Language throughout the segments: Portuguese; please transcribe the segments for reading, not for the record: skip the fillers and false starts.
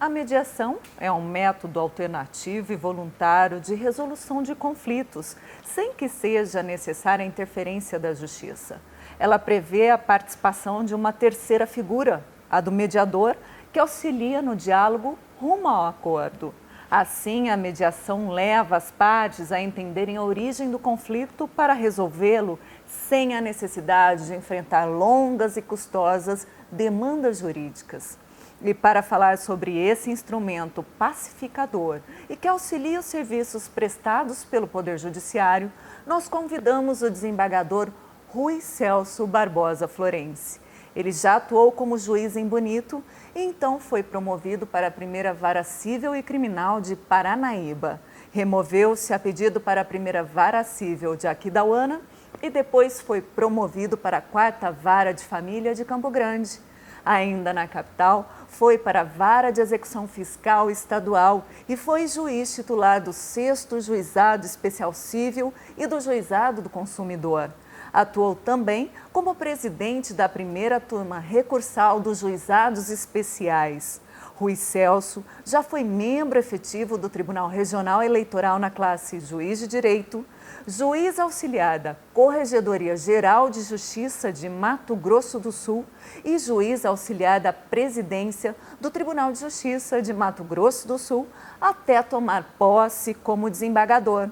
A mediação é um método alternativo e voluntário de resolução de conflitos, sem que seja necessária a interferência da justiça. Ela prevê a participação de uma terceira figura, a do mediador, que auxilia no diálogo rumo ao acordo. Assim, a mediação leva as partes a entenderem a origem do conflito para resolvê-lo sem a necessidade de enfrentar longas e custosas demandas jurídicas. E para falar sobre esse instrumento pacificador e que auxilia os serviços prestados pelo Poder Judiciário, nós convidamos o desembargador Rui Celso Barbosa Florense. Ele já atuou como juiz em Bonito e então foi promovido para a primeira vara civil e criminal de Paranaíba. Removeu-se a pedido para a primeira vara civil de Aquidauana e depois foi promovido para a quarta vara de família de Campo Grande. Ainda na capital, foi para a Vara de Execução Fiscal Estadual e foi juiz titular do 6º Juizado Especial Civil e do Juizado do Consumidor. Atuou também como presidente da primeira turma recursal dos Juizados Especiais. Rui Celso já foi membro efetivo do Tribunal Regional Eleitoral na classe Juiz de Direito, juiz auxiliar da Corregedoria Geral de Justiça de Mato Grosso do Sul e juiz auxiliar da Presidência do Tribunal de Justiça de Mato Grosso do Sul, até tomar posse como desembargador.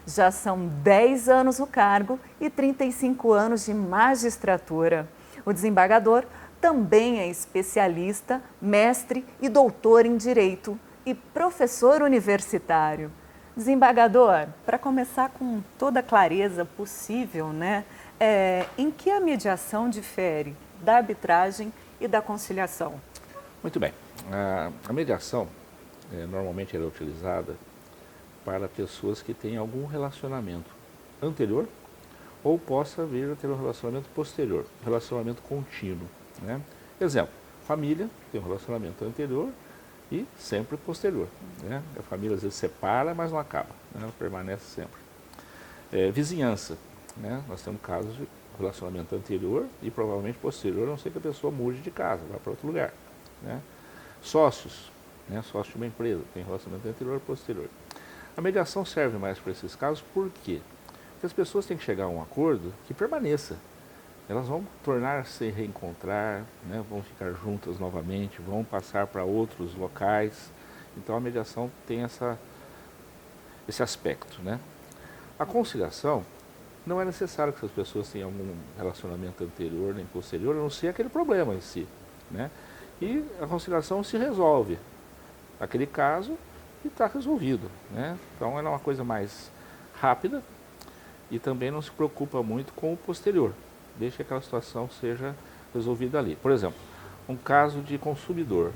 Já são 10 anos no cargo e 35 anos de magistratura. O desembargador também é especialista, mestre e doutor em Direito e professor universitário. Desembargador, para começar com toda a clareza possível, em que a mediação difere da arbitragem e da conciliação? Muito bem. A mediação, normalmente ela é utilizada para pessoas que têm algum relacionamento anterior ou possa vir a ter um relacionamento posterior, relacionamento contínuo. Exemplo, família tem um relacionamento anterior e sempre posterior. A família às vezes separa, mas não acaba, ela permanece sempre. Vizinhança, nós temos casos de relacionamento anterior e provavelmente posterior, a não ser que a pessoa mude de casa, vá para outro lugar. Sócios, sócio de uma empresa, tem relacionamento anterior e posterior. A mediação serve mais para esses casos, por quê? Porque as pessoas têm que chegar a um acordo que permaneça. Elas vão tornar-se reencontrar, vão ficar juntas novamente, vão passar para outros locais. Então a mediação tem esse aspecto. A conciliação não é necessário que as pessoas tenham algum relacionamento anterior nem posterior, a não ser aquele problema em si. E a conciliação se resolve aquele caso e está resolvido. Então ela é uma coisa mais rápida e também não se preocupa muito com o posterior. Deixa que aquela situação seja resolvida ali. Por exemplo, um caso de consumidor.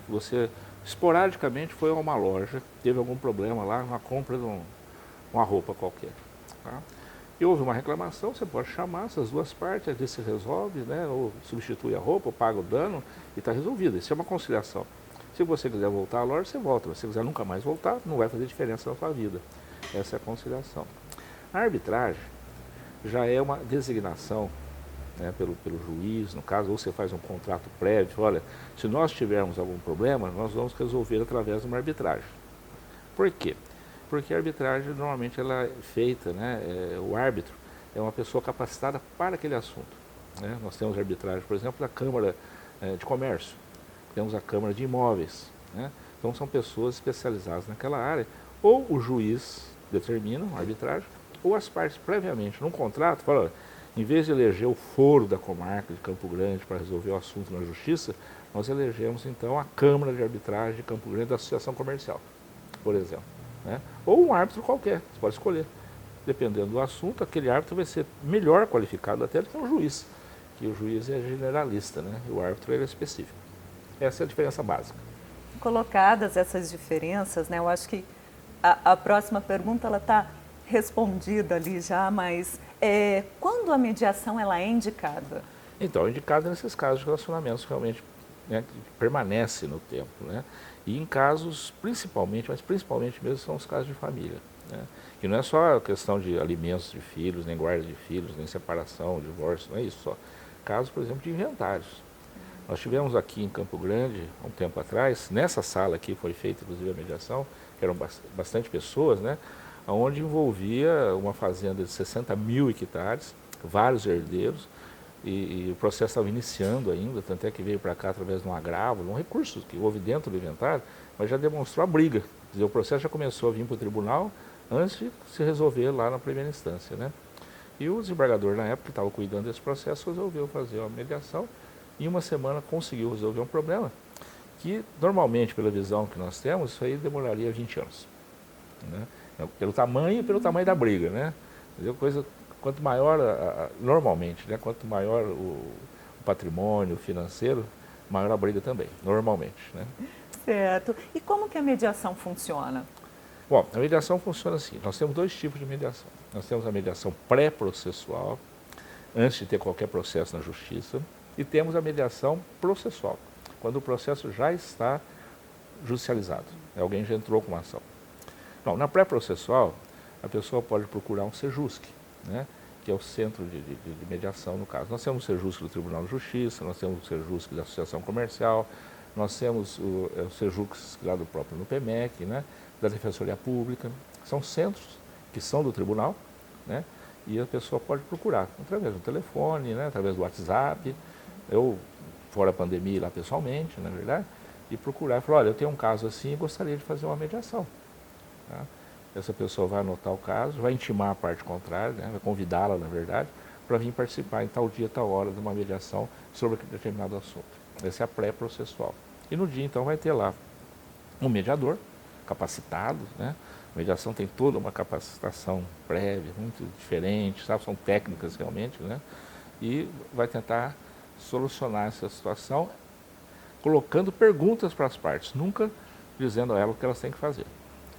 Você esporadicamente foi a uma loja, teve algum problema lá na compra de uma roupa qualquer. E houve uma reclamação, você pode chamar essas duas partes, ali se resolve, ou substitui a roupa, ou paga o dano e está resolvido. Isso é uma conciliação. Se você quiser voltar à loja, você volta. Se você quiser nunca mais voltar, não vai fazer diferença na sua vida. Essa é a conciliação. A arbitragem já é uma designação pelo juiz, no caso, ou você faz um contrato prévio, olha, se nós tivermos algum problema, nós vamos resolver através de uma arbitragem. Por quê? Porque a arbitragem, normalmente, ela é feita, o árbitro é uma pessoa capacitada para aquele assunto. Nós temos arbitragem, por exemplo, da Câmara de Comércio, temos a Câmara de Imóveis. Então, são pessoas especializadas naquela área, ou o juiz determina a arbitragem, ou as partes previamente num contrato falam, em vez de eleger o foro da comarca de Campo Grande para resolver o assunto na justiça, nós elegemos então a Câmara de Arbitragem de Campo Grande da Associação Comercial, por exemplo. Ou um árbitro qualquer, você pode escolher. Dependendo do assunto, aquele árbitro vai ser melhor qualificado até do que o juiz, que o juiz é generalista, e o árbitro ele é específico. Essa é a diferença básica. Colocadas essas diferenças, eu acho que a próxima pergunta ela está respondida ali já, mas quando a mediação ela é indicada? Então, indicada nesses casos de relacionamentos realmente que permanece no tempo. E em casos, principalmente, mas principalmente mesmo são os casos de família. Que não é só a questão de alimentos de filhos, nem guarda de filhos, nem separação, divórcio, não é isso só. Casos, por exemplo, de inventários. Nós tivemos aqui em Campo Grande, há um tempo atrás, nessa sala aqui foi feita inclusive a mediação, que eram bastante pessoas, né? Onde envolvia uma fazenda de 60 mil hectares, vários herdeiros, e o processo estava iniciando ainda, tanto é que veio para cá através de um agravo, um recurso que houve dentro do inventário, mas já demonstrou a briga. Quer dizer, o processo já começou a vir para o tribunal antes de se resolver lá na primeira instância, né? E o desembargador, na época, que estava cuidando desse processo, resolveu fazer uma mediação e em uma semana conseguiu resolver um problema que, normalmente, pela visão que nós temos, isso aí demoraria 20 anos. Né? Pelo tamanho da briga, né? Entendeu? Quanto maior, normalmente, né? Quanto maior o patrimônio financeiro, maior a briga também, normalmente, né? Certo. E como que a mediação funciona? Bom, a mediação funciona assim, nós temos dois tipos de mediação. Nós temos a mediação pré-processual, antes de ter qualquer processo na justiça, e temos a mediação processual, quando o processo já está judicializado, alguém já entrou com uma ação. Bom, na pré-processual, a pessoa pode procurar um SEJUSC, né, que é o centro de mediação no caso. Nós temos o SEJUSC do Tribunal de Justiça, nós temos o SEJUSC da Associação Comercial, nós temos o SEJUSC lá do próprio NUPEMEC, né, da Defensoria Pública. São centros que são do tribunal, né, e a pessoa pode procurar através do telefone, né, através do WhatsApp, eu, fora a pandemia, lá pessoalmente, na verdade, e procurar e falar, olha, eu tenho um caso assim e gostaria de fazer uma mediação. Tá? Essa pessoa vai anotar o caso, vai intimar a parte contrária, né, vai convidá-la, na verdade, para vir participar em tal dia, tal hora de uma mediação sobre determinado assunto. Essa é a pré-processual. E no dia, então, vai ter lá um mediador capacitado, né? A mediação tem toda uma capacitação prévia, muito diferente, sabe? São técnicas realmente, né? E vai tentar solucionar essa situação colocando perguntas para as partes, nunca dizendo a elas o que elas têm que fazer.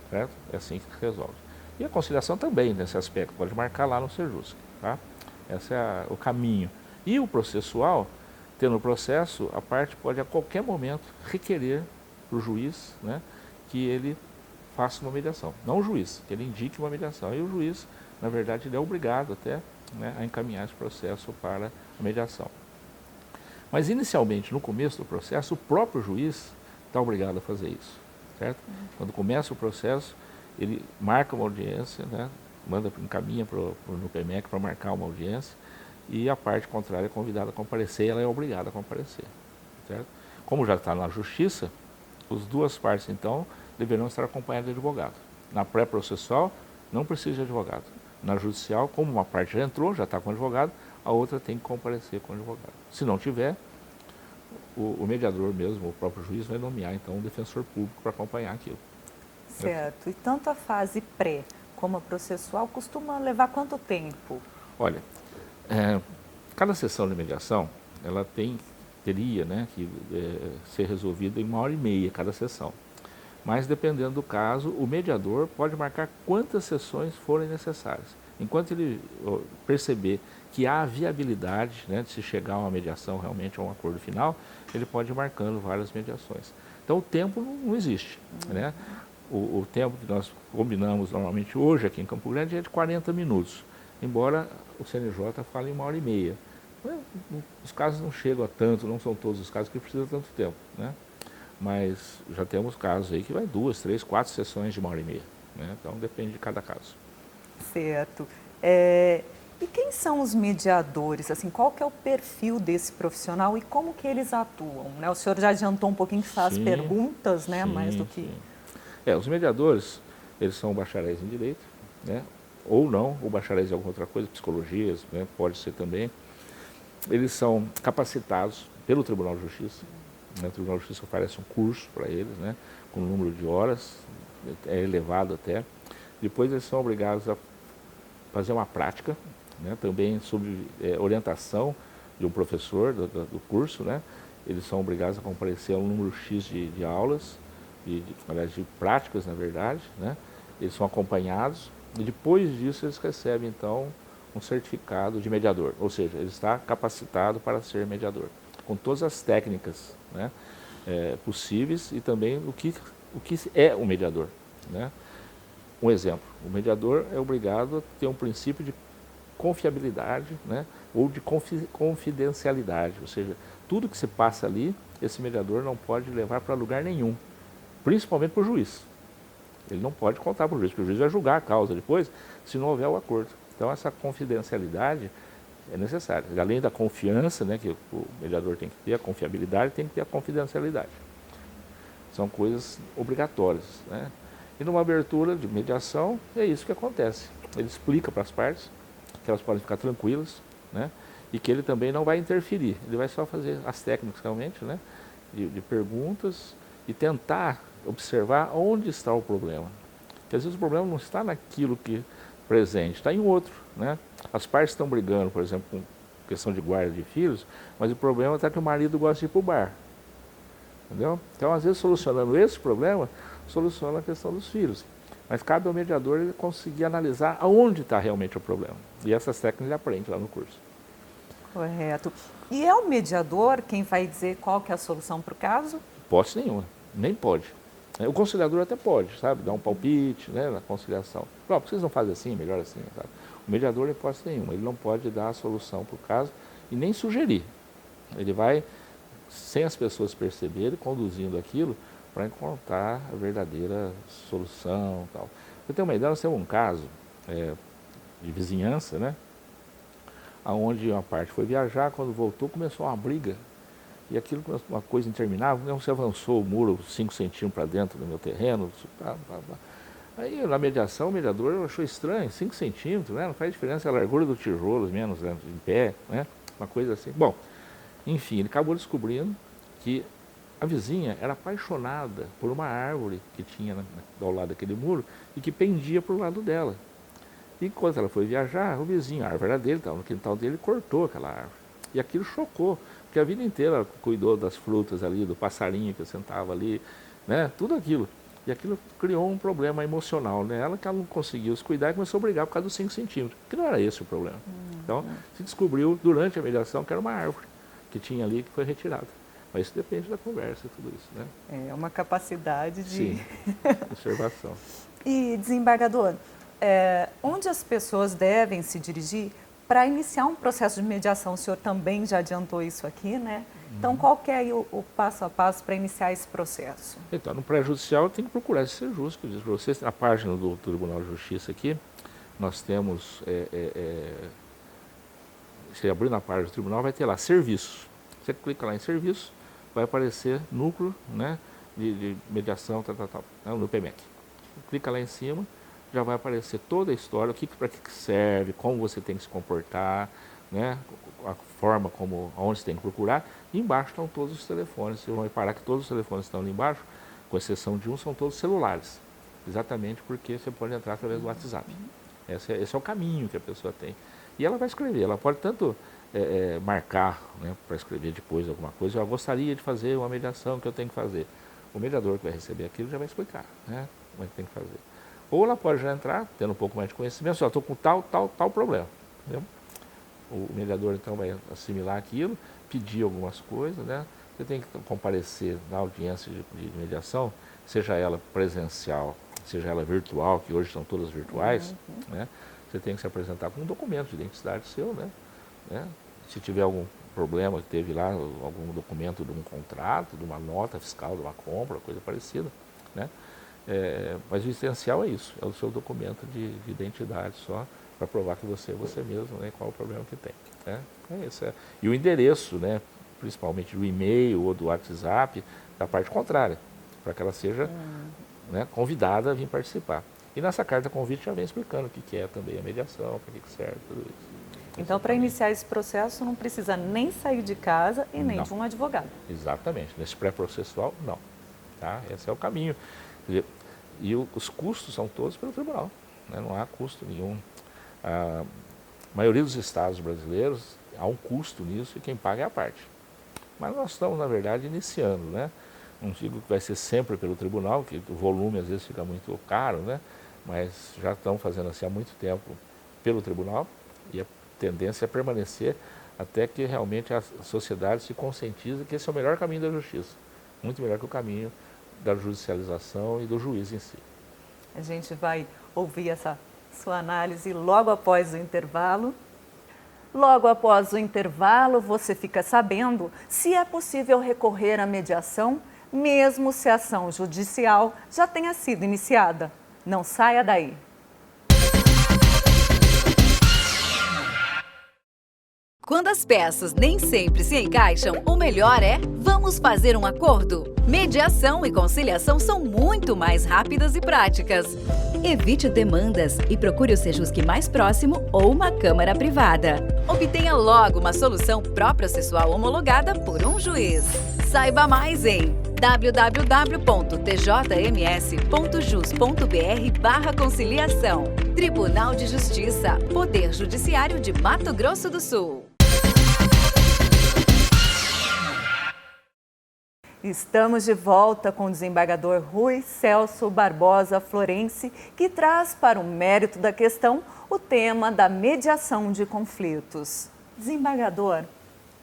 Certo? É assim que se resolve. E a conciliação também, nesse aspecto, pode marcar lá no SEJUSC. Tá? Esse é o caminho. E o processual, tendo o processo, a parte pode a qualquer momento requerer para o juiz, né, que ele faça uma mediação. Não o juiz, que ele indique uma mediação. E o juiz, na verdade, ele é obrigado até, né, a encaminhar esse processo para a mediação. Mas, inicialmente, no começo do processo, o próprio juiz está obrigado a fazer isso. Certo? Quando começa o processo, ele marca uma audiência, né, encaminha para o NUPEMEC para marcar uma audiência e a parte contrária é convidada a comparecer e ela é obrigada a comparecer. Certo? Como já está na justiça, as duas partes, então, deverão estar acompanhadas de advogado. Na pré-processual, não precisa de advogado. Na judicial, como uma parte já entrou, já está com advogado, a outra tem que comparecer com advogado. Se não tiver, o mediador mesmo, o próprio juiz, vai nomear, então, um defensor público para acompanhar aquilo. Certo. E tanto a fase pré como a processual costuma levar quanto tempo? Olha, cada sessão de mediação, ela teria, né, que ser resolvida em 1h30 cada sessão. Mas, dependendo do caso, o mediador pode marcar quantas sessões forem necessárias. Enquanto ele perceber que há viabilidade, né, de se chegar a uma mediação, realmente a um acordo final, ele pode ir marcando várias mediações. Então, o tempo não existe. Né? O tempo que nós combinamos normalmente hoje aqui em Campo Grande é de 40 minutos, embora o CNJ fale em 1h30. Os casos não chegam a tanto, não são todos os casos que precisam de tanto tempo. Né? Mas já temos casos aí que vai 2, 3, 4 sessões de 1h30. Né? Então, depende de cada caso. Certo. E quem são os mediadores? Assim, qual que é o perfil desse profissional e como que eles atuam? Né? O senhor já adiantou um pouquinho que faz perguntas, né? Mais do que... Os mediadores, eles são bacharéis em Direito, né? Ou não, ou bacharéis em alguma outra coisa, psicologia, né? Pode ser também. Eles são capacitados pelo Tribunal de Justiça. Né? O Tribunal de Justiça oferece um curso para eles, né? Com um número de horas, é elevado até. Depois eles são obrigados a fazer uma prática, né, também sob orientação de um professor do curso, né, eles são obrigados a comparecer a um número X de aulas, aliás, de práticas, na verdade, né, eles são acompanhados e depois disso eles recebem, então, um certificado de mediador, ou seja, ele está capacitado para ser mediador, com todas as técnicas, né, possíveis e também o que é um mediador. Né. Um exemplo, o mediador é obrigado a ter um princípio de confiabilidade, né, ou de confidencialidade, ou seja, tudo que se passa ali, esse mediador não pode levar para lugar nenhum, principalmente para o juiz. Ele não pode contar para o juiz, porque o juiz vai julgar a causa depois, se não houver o acordo. Então, essa confidencialidade é necessária. Além da confiança, né, que o mediador tem que ter, a confiabilidade, tem que ter a confidencialidade. São coisas obrigatórias, né? E numa abertura de mediação, é isso que acontece. Ele explica para as partes que elas podem ficar tranquilas, né? E que ele também não vai interferir. Ele vai só fazer as técnicas, realmente, né? De perguntas e tentar observar onde está o problema. Porque às vezes o problema não está naquilo que presente, está em outro, né? As partes estão brigando, por exemplo, com questão de guarda de filhos, mas o problema está que o marido gosta de ir para o bar. Entendeu? Então, às vezes, solucionando esse problema, soluciona a questão dos filhos. Mas cabe ao mediador ele conseguir analisar aonde está realmente o problema. E essas técnicas ele aprende lá no curso. Correto. E é o mediador quem vai dizer qual que é a solução para o caso? Hipótese nenhuma, nem pode. O conciliador até pode, sabe, dar um palpite, né, na conciliação. Por que vocês não fazem assim, melhor assim, sabe? O mediador, hipótese nenhuma, ele não pode dar a solução para o caso e nem sugerir. Ele vai, sem as pessoas perceberem, conduzindo aquilo para encontrar a verdadeira solução. Tal. Eu tenho uma ideia, nós temos um caso de vizinhança, né? Onde uma parte foi viajar, quando voltou começou uma briga. E aquilo, uma coisa interminável, né? Você avançou o muro 5 centímetros para dentro do meu terreno. Aí na mediação, o mediador achou estranho, 5 centímetros, né? Não faz diferença a largura do tijolo, menos né? Em pé, né? Uma coisa assim. Bom, enfim, ele acabou descobrindo que a vizinha era apaixonada por uma árvore que tinha ao lado daquele muro e que pendia para o lado dela. E quando ela foi viajar, o vizinho, a árvore era dele, estava no quintal dele, cortou aquela árvore. E aquilo chocou, porque a vida inteira ela cuidou das frutas ali, do passarinho que sentava ali, né? Tudo aquilo. E aquilo criou um problema emocional nela, que ela não conseguiu se cuidar e começou a brigar por causa dos 5 centímetros, que não era esse o problema. Então, se descobriu durante a mediação que era uma árvore que tinha ali que foi retirada. Mas isso depende da conversa e tudo isso, né? É uma capacidade de... Sim, observação. E, desembargador, onde as pessoas devem se dirigir para iniciar um processo de mediação? O senhor também já adiantou isso aqui, né? Então, qual que é aí o passo a passo para iniciar esse processo? Então, no pré-judicial tem que procurar ser justo. Eu disse para vocês, na página do Tribunal de Justiça aqui, nós temos, se abrir na página do tribunal, vai ter lá serviços. Você clica lá em serviço, vai aparecer núcleo, né, de mediação, no PMEC. Clica lá em cima, já vai aparecer toda a história, para que serve, como você tem que se comportar, né, a forma onde você tem que procurar. E embaixo estão todos os telefones. Vocês vão reparar que todos os telefones estão ali embaixo, com exceção de um, são todos celulares. Exatamente porque você pode entrar através do WhatsApp. Esse é o caminho que a pessoa tem. E ela vai escrever, ela pode tanto marcar, né, para escrever depois alguma coisa, eu gostaria de fazer uma mediação que eu tenho que fazer. O mediador que vai receber aquilo já vai explicar, né, como é que tem que fazer. Ou ela pode já entrar, tendo um pouco mais de conhecimento, só estou com tal problema. Entendeu? O mediador então vai assimilar aquilo, pedir algumas coisas, né? Você tem que comparecer na audiência de mediação, seja ela presencial, seja ela virtual, que hoje são todas virtuais, né? Você tem que se apresentar com um documento de identidade seu, né? Se tiver algum problema que teve lá, algum documento de um contrato, de uma nota fiscal, de uma compra, coisa parecida, né? Mas o essencial é isso, é o seu documento de identidade só, para provar que você é você mesmo, né, qual é o problema que tem. Né? E o endereço, né, principalmente do e-mail ou do WhatsApp, da parte contrária, para que ela seja né, convidada a vir participar. E nessa carta convite já vem explicando o que é também a mediação, para que serve, tudo isso. Então, para iniciar esse processo, não precisa nem sair de casa e nem de um advogado. Exatamente. Nesse pré-processual, não. Tá? Esse é o caminho. E os custos são todos pelo tribunal. Né? Não há custo nenhum. A maioria dos estados brasileiros há um custo nisso e quem paga é a parte. Mas nós estamos, na verdade, iniciando, né? Não digo que vai ser sempre pelo tribunal, que o volume às vezes fica muito caro, né? Mas já estão fazendo assim há muito tempo pelo tribunal e a tendência é permanecer até que realmente a sociedade se conscientize que esse é o melhor caminho da justiça. Muito melhor que o caminho da judicialização e do juiz em si. A gente vai ouvir essa sua análise logo após o intervalo. Logo após o intervalo, você fica sabendo se é possível recorrer à mediação, mesmo se a ação judicial já tenha sido iniciada. Não saia daí. Quando as peças nem sempre se encaixam, o melhor é vamos fazer um acordo. Mediação e conciliação são muito mais rápidas e práticas. Evite demandas e procure o Sejusc mais próximo ou uma câmara privada. Obtenha logo uma solução pró-processual homologada por um juiz. Saiba mais em www.tjms.jus.br/conciliação. Tribunal de Justiça, Poder Judiciário de Mato Grosso do Sul. Estamos de volta com o desembargador Rui Celso Barbosa Florense, que traz para o mérito da questão o tema da mediação de conflitos. Desembargador,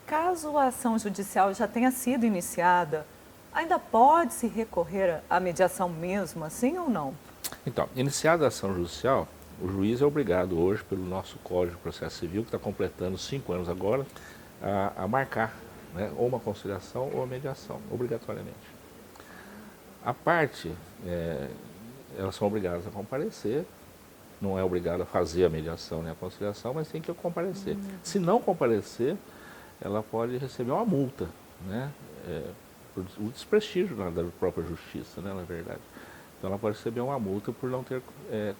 caso a ação judicial já tenha sido iniciada, ainda pode-se recorrer à mediação mesmo assim ou não? Então, iniciada a ação judicial, o juiz é obrigado hoje, pelo nosso Código de Processo Civil, que está completando 5 anos agora, a marcar, né, ou uma conciliação ou uma mediação, obrigatoriamente. A parte, elas são obrigadas a comparecer, não é obrigada a fazer a mediação nem a conciliação, mas tem que comparecer. Se não comparecer, ela pode receber uma multa, né, por o desprestígio da própria justiça, né, na verdade. Então ela pode receber uma multa por não ter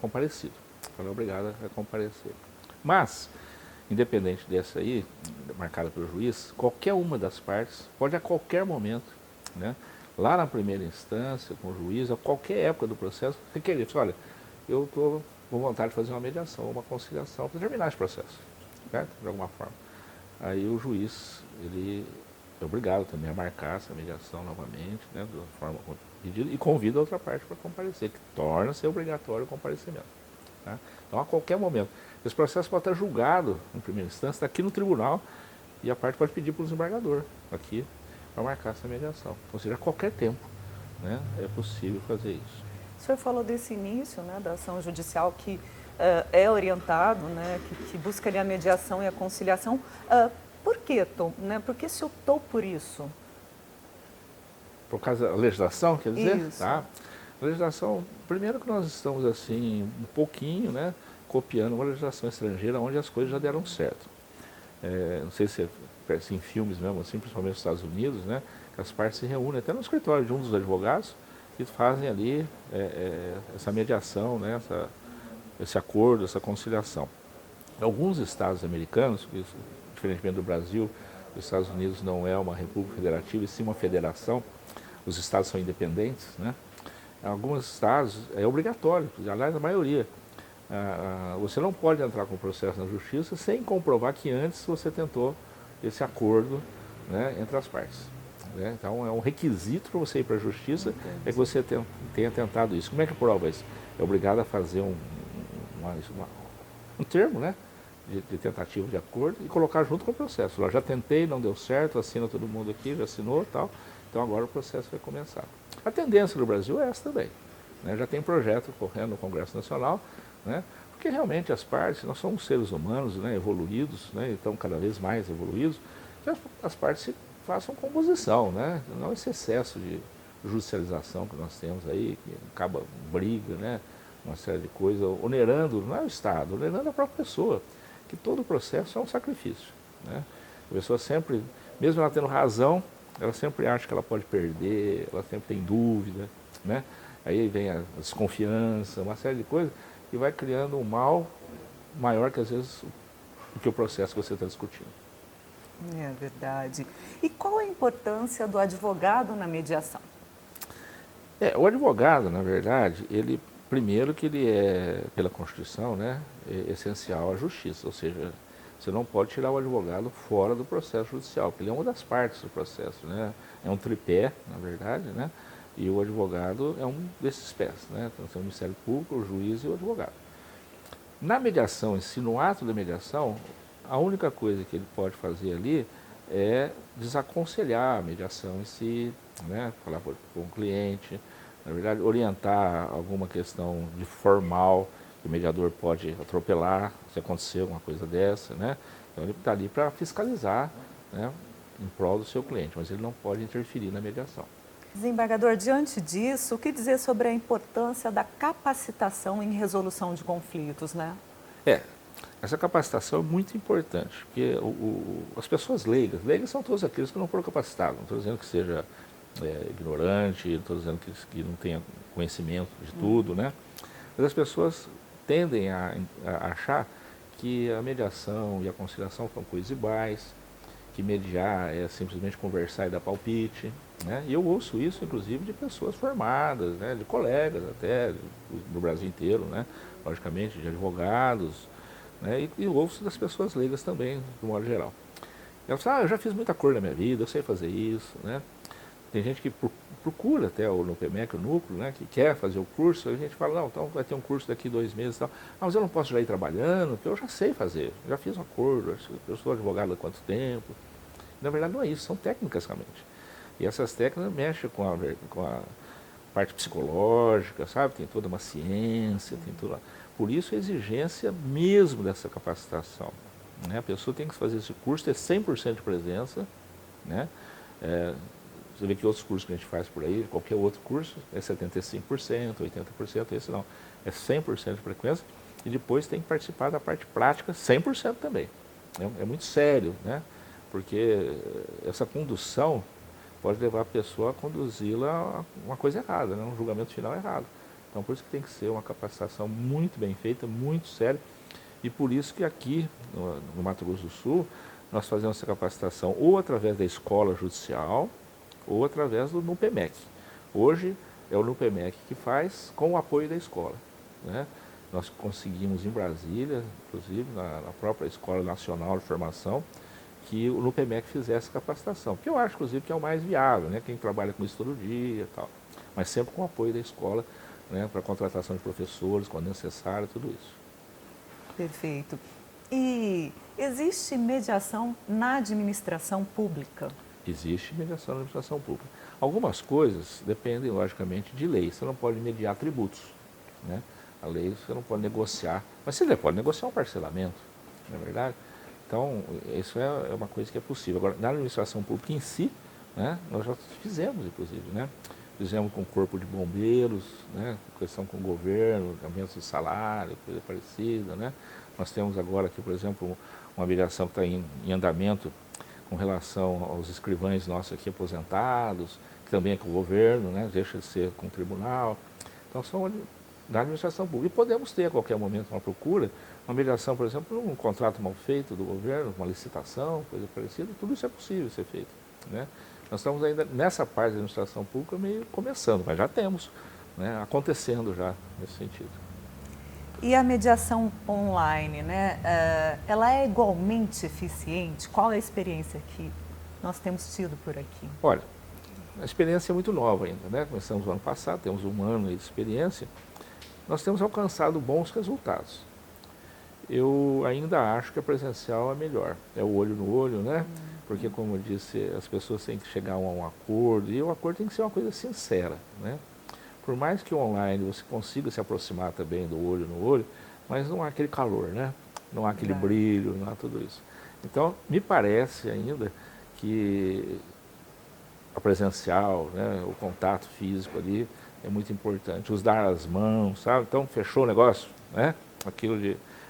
comparecido. Ela é obrigada a comparecer. Mas, independente dessa aí, marcada pelo juiz, qualquer uma das partes pode a qualquer momento, né, lá na primeira instância, com o juiz, a qualquer época do processo, requerer, olha, eu estou com vontade de fazer uma mediação, uma conciliação, para terminar esse processo, certo? De alguma forma. Aí o juiz, ele é obrigado também a marcar essa mediação novamente, né, de uma forma pedida, e convida a outra parte para comparecer, que torna-se obrigatório o comparecimento. Tá? Então, a qualquer momento. Esse processo pode estar julgado, em primeira instância, está aqui no tribunal, e a parte pode pedir para o desembargador, aqui, para marcar essa mediação. Ou seja, a qualquer tempo, né, é possível fazer isso. O senhor falou desse início, né, da ação judicial que é orientado, né, que busca ali a mediação e a conciliação. Por que, Tom, né, por que se optou por isso? Por causa da legislação, quer dizer? Isso. Tá? A legislação, primeiro que nós estamos assim, um pouquinho, né, copiando uma legislação estrangeira onde as coisas já deram certo. Não sei se é assim, em filmes mesmo, assim, principalmente nos Estados Unidos, né, que as partes se reúnem até no escritório de um dos advogados e fazem ali essa mediação, né, esse acordo, essa conciliação. Alguns estados americanos, diferentemente do Brasil, os Estados Unidos não é uma república federativa, e sim uma federação, os estados são independentes, né? Em alguns estados é obrigatório, aliás, a maioria. Você não pode entrar com o processo na justiça sem comprovar que antes você tentou esse acordo, né, entre as partes. Né? Então, é um requisito para você ir para a justiça, é que você tenha tentado isso. Como é que prova isso? É obrigado a fazer um termo, né, de tentativa de acordo e colocar junto com o processo. Eu já tentei, não deu certo, assina todo mundo aqui, já assinou e tal, então agora o processo vai começar. A tendência do Brasil é essa também. Né? Já tem projeto correndo no Congresso Nacional, né? Porque realmente as partes, nós somos seres humanos, né, evoluídos, né, então cada vez mais evoluídos, que as partes se façam composição, né? Não esse excesso de judicialização que nós temos aí, que acaba briga, né, uma série de coisas, onerando, não é o Estado, onerando a própria pessoa, que todo o processo é um sacrifício. Né? A pessoa sempre, mesmo ela tendo razão, ela sempre acha que ela pode perder, ela sempre tem dúvida, né? Aí vem a desconfiança, uma série de coisas, e vai criando um mal maior que às vezes do que o processo que você está discutindo. É verdade. E qual a importância do advogado na mediação? O advogado, na verdade, ele, primeiro que ele é, pela Constituição, né, é essencial à justiça, ou seja, você não pode tirar o advogado fora do processo judicial, porque ele é uma das partes do processo, né? É um tripé, na verdade, né? E o advogado é um desses pés, né? Então, tem o Ministério Público, o juiz e o advogado. Na mediação em si, no ato da mediação, a única coisa que ele pode fazer ali é desaconselhar a mediação em si, né? Falar com o cliente, na verdade, orientar alguma questão de formal O mediador pode atropelar se acontecer alguma coisa dessa, né? Então ele está ali para fiscalizar, né, em prol do seu cliente, mas ele não pode interferir na mediação. Desembargador, diante disso, o que dizer sobre a importância da capacitação em resolução de conflitos, né? Essa capacitação é muito importante, porque as pessoas leigas são todos aqueles que não foram capacitados, não estou dizendo que seja ignorante, não estou dizendo que não tenha conhecimento de tudo, né? Mas as pessoas tendem a achar que a mediação e a conciliação são coisas iguais, que mediar é simplesmente conversar e dar palpite, né? E eu ouço isso, inclusive, de pessoas formadas, né? De colegas até, do Brasil inteiro, né? Logicamente, de advogados, né? E ouço das pessoas leigas também, de modo geral. Elas falam, eu já fiz muita coisa na minha vida, eu sei fazer isso, né? Tem gente que procura até o NUPEMEC, o núcleo, né, que quer fazer o curso, a gente fala, não, então vai ter um curso daqui 2 meses e tal. Ah, mas eu não posso já ir trabalhando, porque eu já sei fazer, já fiz um acordo, eu sou advogado há quanto tempo. Na verdade não é isso, são técnicas realmente. E essas técnicas mexem com a parte psicológica, sabe? Tem toda uma ciência, tem toda... Por isso a exigência mesmo dessa capacitação, né? A pessoa tem que fazer esse curso, ter 100% de presença, né? Você vê que outros cursos que a gente faz por aí, qualquer outro curso, é 75%, 80%, esse não. É 100% de frequência e depois tem que participar da parte prática 100% também. É muito sério, né? Porque essa condução pode levar a pessoa a conduzi-la a uma coisa errada, né? Um julgamento final errado. Então, por isso que tem que ser uma capacitação muito bem feita, muito séria. E por isso que aqui, no Mato Grosso do Sul, nós fazemos essa capacitação ou através da escola judicial, ou através do NUPEMEC. Hoje é o NUPEMEC que faz com o apoio da escola, né? Nós conseguimos em Brasília, inclusive na própria Escola Nacional de Formação, que o NUPEMEC fizesse capacitação, que eu acho, inclusive, que é o mais viável, né? Quem trabalha com isso todo dia e tal, mas sempre com o apoio da escola, né? Para contratação de professores, quando necessário, tudo isso. Perfeito. E existe mediação na administração pública? Existe mediação na administração pública. Algumas coisas dependem, logicamente, de lei. Você não pode mediar tributos, né? A lei você não pode negociar, mas você pode negociar um parcelamento, não é verdade? Então, isso é uma coisa que é possível. Agora, na administração pública em si, né, nós já fizemos, inclusive, né? Fizemos com o corpo de bombeiros, né? Questão com o governo, aumento de salário, coisa parecida, né? Nós temos agora aqui, por exemplo, uma mediação que está em andamento com relação aos escrivães nossos aqui aposentados, que também é com o governo, né? Deixa de ser com o tribunal. Então, são da administração pública. E podemos ter a qualquer momento uma procura, uma mediação, por exemplo, um contrato mal feito do governo, uma licitação, coisa parecida, tudo isso é possível ser feito, né? Nós estamos ainda nessa parte da administração pública meio começando, mas já temos, né, acontecendo já nesse sentido. E a mediação online, né? Ela é igualmente eficiente? Qual é a experiência que nós temos tido por aqui? Olha, a experiência é muito nova ainda, né? Começamos o ano passado, temos 1 ano de experiência. Nós temos alcançado bons resultados. Eu ainda acho que a presencial é melhor, é o olho no olho, né? Porque, como eu disse, as pessoas têm que chegar a um acordo, e o acordo tem que ser uma coisa sincera, né? Por mais que online você consiga se aproximar também do olho no olho, mas não há aquele calor, né? Não há aquele brilho, não há tudo isso. Então, me parece ainda que a presencial, né, o contato físico ali é muito importante. Os dar as mãos, sabe? Então, fechou o negócio, né?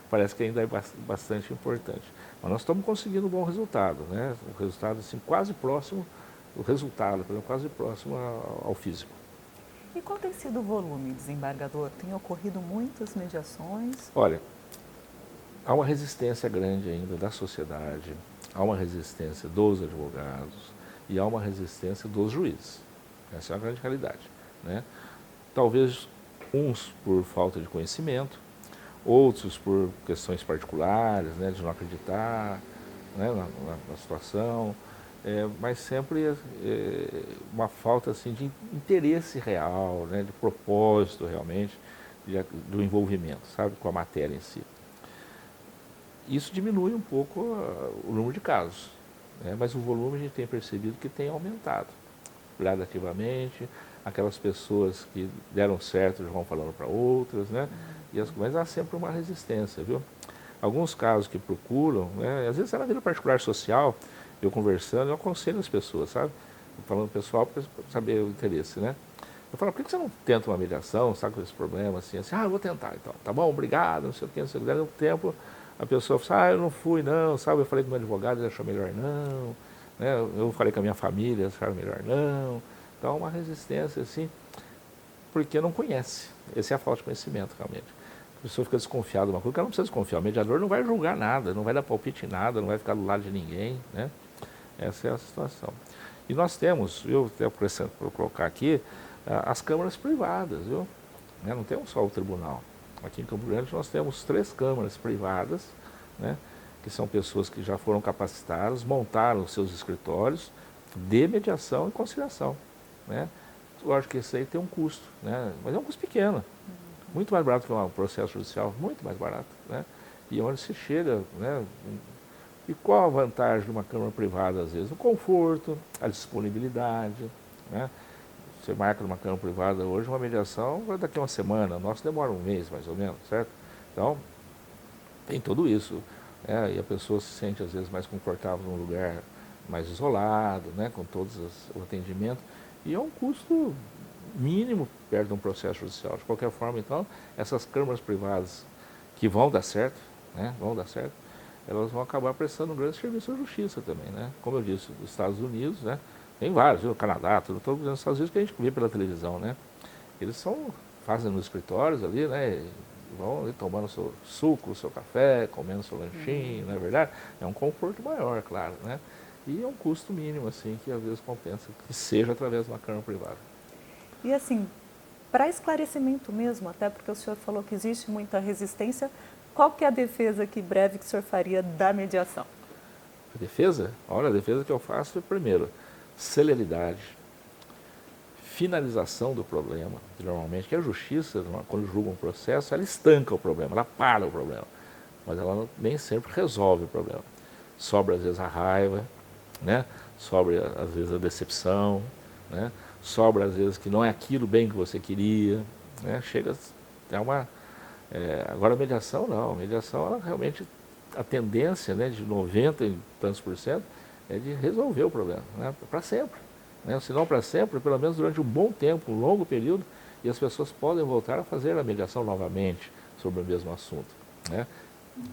Parece que ainda é bastante importante. Mas nós estamos conseguindo um bom resultado, né? Um resultado assim, quase próximo, o resultado, por exemplo, quase próximo ao físico. E qual tem sido o volume, desembargador? Tem ocorrido muitas mediações? Olha, há uma resistência grande ainda da sociedade, há uma resistência dos advogados e há uma resistência dos juízes. Essa é a grande realidade, né? Talvez uns por falta de conhecimento, outros por questões particulares, né, de não acreditar, né, na situação, mas sempre uma falta assim, de interesse real, né, de propósito realmente, do envolvimento, sabe, com a matéria em si. Isso diminui um pouco o número de casos, né, mas o volume a gente tem percebido que tem aumentado gradativamente. Aquelas pessoas que deram certo já vão falando para outras, né? Mas há sempre uma resistência, viu? Alguns casos que procuram, né, às vezes é na vida particular social, eu conversando, eu aconselho as pessoas, sabe? Falando pessoal para saber o interesse, né? Eu falo, por que você não tenta uma mediação, sabe, com esse problema, assim, eu vou tentar, então, tá bom, obrigado, não sei o que, não sei o que. Daí, no tempo, a pessoa fala, eu não fui, não, sabe, eu falei com o meu advogado, ele achou melhor não, né? Eu falei com a minha família, acharam melhor não. Então, uma resistência, assim, porque não conhece. Essa é a falta de conhecimento, realmente. A pessoa fica desconfiada de uma coisa, o cara não precisa desconfiar. O mediador não vai julgar nada, não vai dar palpite em nada, não vai ficar do lado de ninguém, né? Essa é a situação. E nós temos, viu, até por colocar aqui, as câmaras privadas, viu? Não temos só o tribunal. Aqui em Campo Grande nós temos 3 câmaras privadas, né? Que são pessoas que já foram capacitadas, montaram seus escritórios de mediação e conciliação, né? Lógico que isso aí tem um custo, né? Mas é um custo pequeno, muito mais barato que um processo judicial, muito mais barato, né? E onde se chega, né? E qual a vantagem de uma câmara privada, às vezes? O conforto, a disponibilidade, né? Você marca numa câmara privada hoje, uma mediação vai daqui a uma semana, nosso demora um mês mais ou menos, certo? Então, tem tudo isso, né? E a pessoa se sente às vezes mais confortável num lugar mais isolado, né? Com todos o atendimento, e é um custo mínimo perto de um processo judicial. De qualquer forma, então, essas câmaras privadas que vão dar certo, né? Vão dar certo, elas vão acabar prestando um grande serviço à justiça também, né? Como eu disse, dos Estados Unidos, né? Tem vários, viu? Canadá, tudo, todos os Estados Unidos que a gente vê pela televisão, né? Eles fazem nos escritórios ali, né? Vão ali tomando seu suco, seu café, comendo seu lanchinho, não é verdade? É um conforto maior, claro, né? E é um custo mínimo, assim, que às vezes compensa, que seja através de uma câmara privada. E assim, para esclarecimento mesmo, até porque o senhor falou que existe muita resistência, qual que é a defesa aqui breve que o senhor faria da mediação? A defesa? Olha, a defesa que eu faço é, primeiro, celeridade, finalização do problema, que normalmente que a justiça, quando julga um processo, ela estanca o problema, ela para o problema, mas ela nem sempre resolve o problema. Sobra às vezes a raiva, né? Sobra às vezes a decepção, né? Sobra às vezes que não é aquilo bem que você queria, né? Chega a uma... agora a mediação não, a mediação ela realmente, a tendência, né, de 90 e tantos % é de resolver o problema, né? Para sempre, né? Se não para sempre, pelo menos durante um bom tempo, um longo período, e as pessoas podem voltar a fazer a mediação novamente sobre o mesmo assunto, né?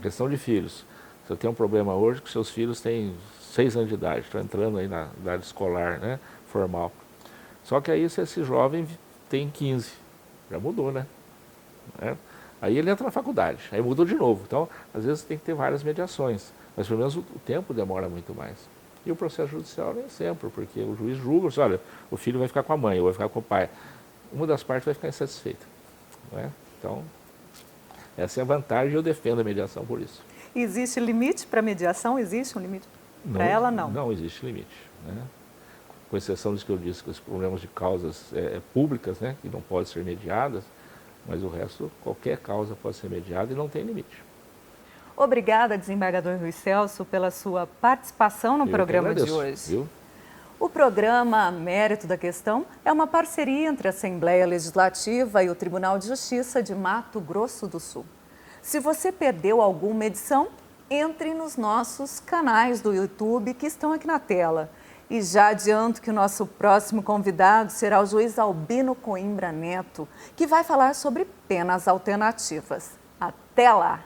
Questão de filhos. Você tem um problema hoje que seus filhos têm 6 anos de idade, estão entrando aí na idade escolar, né, formal. Só que aí se esse jovem tem 15, já mudou, né? Aí ele entra na faculdade, aí mudou de novo. Então, às vezes tem que ter várias mediações, mas pelo menos o tempo demora muito mais. E o processo judicial nem sempre, porque o juiz julga, olha, o filho vai ficar com a mãe, ou vai ficar com o pai. Uma das partes vai ficar insatisfeita, né? Então, essa é a vantagem e eu defendo a mediação por isso. Existe limite para a mediação? Existe um limite para ela? Não. Não existe limite, né? Com exceção dos que eu disse, que os problemas de causas públicas, né, que não podem ser mediadas, mas o resto, qualquer causa pode ser mediada e não tem limite. Obrigada, desembargador Luiz Celso, pela sua participação no programa de hoje. Viu? O programa Mérito da Questão é uma parceria entre a Assembleia Legislativa e o Tribunal de Justiça de Mato Grosso do Sul. Se você perdeu alguma edição, entre nos nossos canais do YouTube que estão aqui na tela. E já adianto que o nosso próximo convidado será o juiz Albino Coimbra Neto, que vai falar sobre penas alternativas. Até lá!